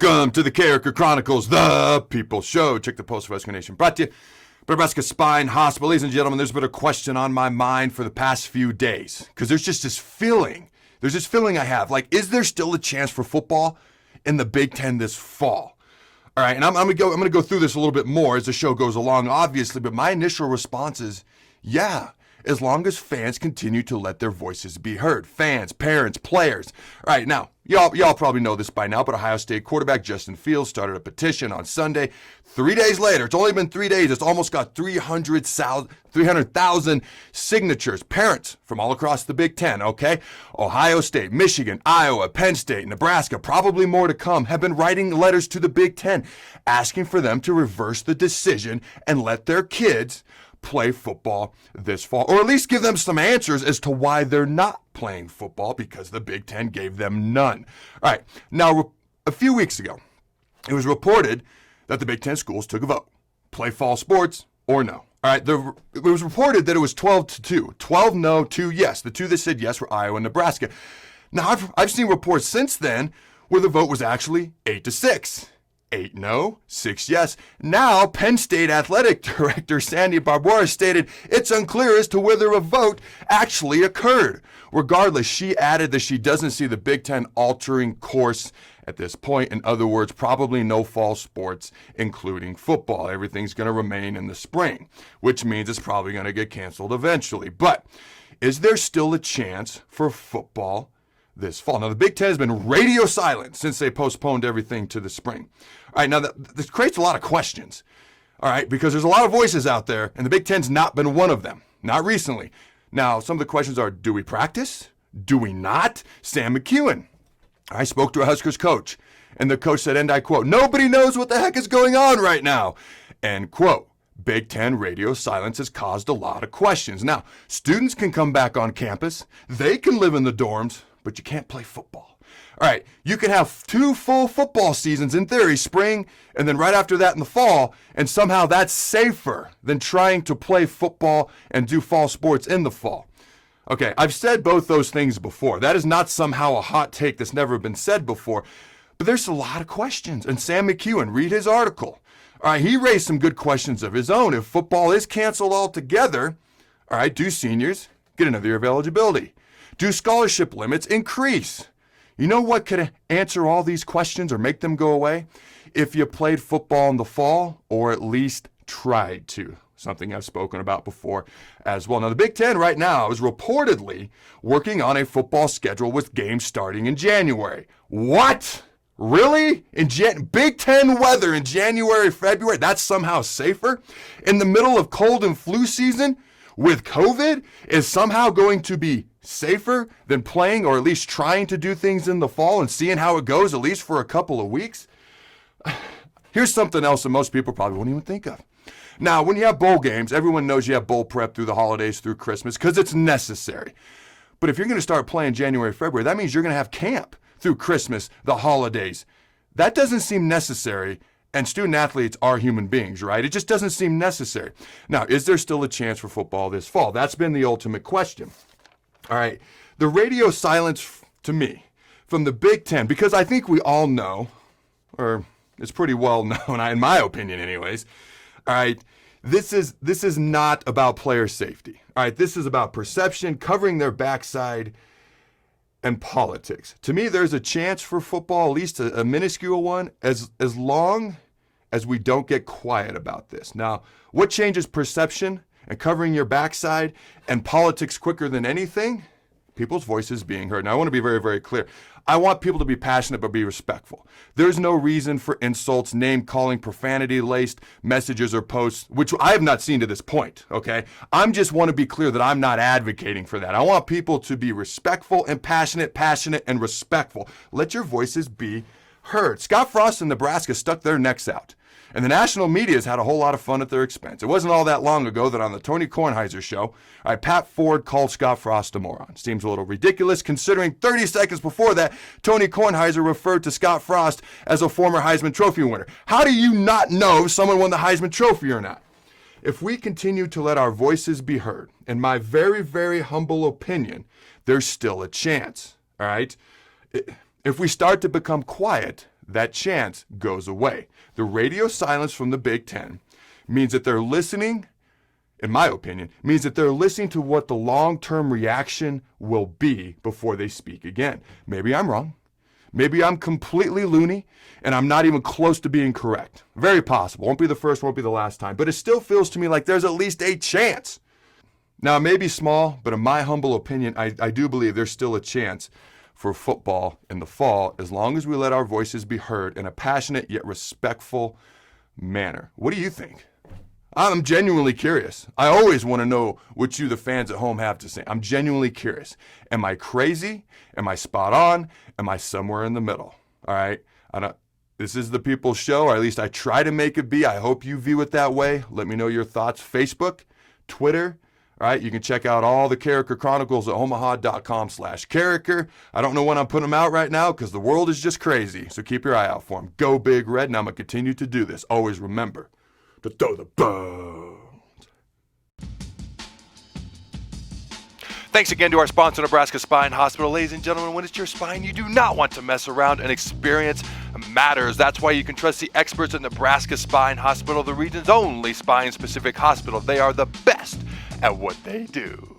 Welcome to the Carriker Chronicles, the People's Show. Check the post for Nation. Brought to you by Nebraska Spine Hospital. Ladies and gentlemen, there's been a question on my mind for the past few days because there's just this feeling. There's this feeling I have. Like, is there still a chance for football in the Big Ten this fall? All right, and I'm gonna go through this a little bit more as the show goes along, obviously. But my initial response is, yeah. As long as fans continue to let their voices be heard. Fans, parents, players. All right, now, y'all probably know this by now, but Ohio State quarterback Justin Fields started a petition on Sunday. 3 days later, it's only been 3 days, it's almost got 300,000 signatures. Parents from all across the Big Ten, okay? Ohio State, Michigan, Iowa, Penn State, Nebraska, probably more to come, have been writing letters to the Big Ten asking for them to reverse the decision and let their kids play football this fall, or at least give them some answers as to why they're not playing football because the Big Ten gave them none. All right, now a few weeks ago, it was reported that the Big Ten schools took a vote. Play fall sports or no. All right, it was reported that it was 12-2. 12 no, 2 yes. The two that said yes were Iowa and Nebraska. Now, I've seen reports since then where the vote was actually 8-6. 8 no, 6 yes. Now, Penn State Athletic Director Sandy Barbour stated it's unclear as to whether a vote actually occurred. Regardless, she added that she doesn't see the Big Ten altering course at this point. In other words, probably no fall sports, including football. Everything's going to remain in the spring, which means it's probably going to get canceled eventually. But is there still a chance for football this fall? Now, the Big Ten has been radio silent since they postponed everything to the spring. All right, now this creates a lot of questions, all right, because there's a lot of voices out there, and the Big Ten's not been one of them, not recently. Now, some of the questions are, do we practice? Do we not? Sam McEwen. I spoke to a Huskers coach, and the coach said, and I quote, "Nobody knows what the heck is going on right now," end quote. Big Ten radio silence has caused a lot of questions. Now, students can come back on campus. They can live in the dorms, but you can't play football. All right, you can have 2 full football seasons in theory, spring, and then right after that in the fall, and somehow that's safer than trying to play football and do fall sports in the fall. Okay, I've said both those things before. That is not somehow a hot take that's never been said before, but there's a lot of questions. And Sam McEwen, read his article. All right, he raised some good questions of his own. If football is canceled altogether, all right, do seniors get another year of eligibility? Do scholarship limits increase? You know what could answer all these questions or make them go away? If you played football in the fall, or at least tried to. Something I've spoken about before as well. Now, the Big Ten right now is reportedly working on a football schedule with games starting in January. What? Really? Big Ten weather in January, February? That's somehow safer? In the middle of cold and flu season with COVID is somehow going to be safer than playing or at least trying to do things in the fall and seeing how it goes at least for a couple of weeks? Here's something else that most people probably won't even think of. Now, when you have bowl games, everyone knows you have bowl prep through the holidays, through Christmas, because it's necessary. But if you're going to start playing January, February, that means you're going to have camp through Christmas, the holidays. That doesn't seem necessary. And student athletes are human beings, right? It just doesn't seem necessary. Now, is there still a chance for football this fall? That's been the ultimate question. All right, the radio silence to me from the Big Ten, because I think we all know, or it's pretty well known, in my opinion anyways, all right, this is not about player safety. All right, this is about perception, covering their backside, and politics. To me, there's a chance for football, at least a minuscule one, as long as we don't get quiet about this. Now, what changes perception and covering your backside and politics quicker than anything? People's voices being heard. Now, I want to be very, very clear. I want people to be passionate but be respectful. There's no reason for insults, name-calling, profanity-laced messages or posts, which I have not seen to this point, okay? I just want to be clear that I'm not advocating for that. I want people to be respectful and passionate and respectful. Let your voices be heard. Scott Frost and Nebraska stuck their necks out. And the national media has had a whole lot of fun at their expense. It wasn't all that long ago that on the Tony Kornheiser show, Pat Ford called Scott Frost a moron. Seems a little ridiculous considering 30 seconds before that, Tony Kornheiser referred to Scott Frost as a former Heisman Trophy winner. How do you not know if someone won the Heisman Trophy or not? If we continue to let our voices be heard, in my very, very humble opinion, there's still a chance, all right? If we start to become quiet, that chance goes away. The radio silence from the Big Ten means that they're listening, in my opinion, means that they're listening to what the long-term reaction will be before they speak again. Maybe I'm wrong. Maybe I'm completely loony and I'm not even close to being correct. Very possible. Won't be the first, won't be the last time. But it still feels to me like there's at least a chance. Now, it may be small, but in my humble opinion, I do believe there's still a chance for football in the fall as long as we let our voices be heard in a passionate yet respectful manner. What do you think? I'm genuinely curious. I always want to know what you, the fans at home, have to say. I'm genuinely curious. Am I crazy? Am I spot on? Am I somewhere in the middle? All right. This is the People's Show, or at least I try to make it be. I hope you view it that way. Let me know your thoughts. Facebook, Twitter. All right. You can check out all the Carriker Chronicles at omaha.com/Carriker. I don't know when I'm putting them out right now because the world is just crazy. So keep your eye out for them. Go Big Red, and I'm going to continue to do this. Always remember to throw the bones. Thanks again to our sponsor, Nebraska Spine Hospital. Ladies and gentlemen, when it's your spine, you do not want to mess around, and experience matters. That's why you can trust the experts at Nebraska Spine Hospital, the region's only spine-specific hospital. They are the best at what they do.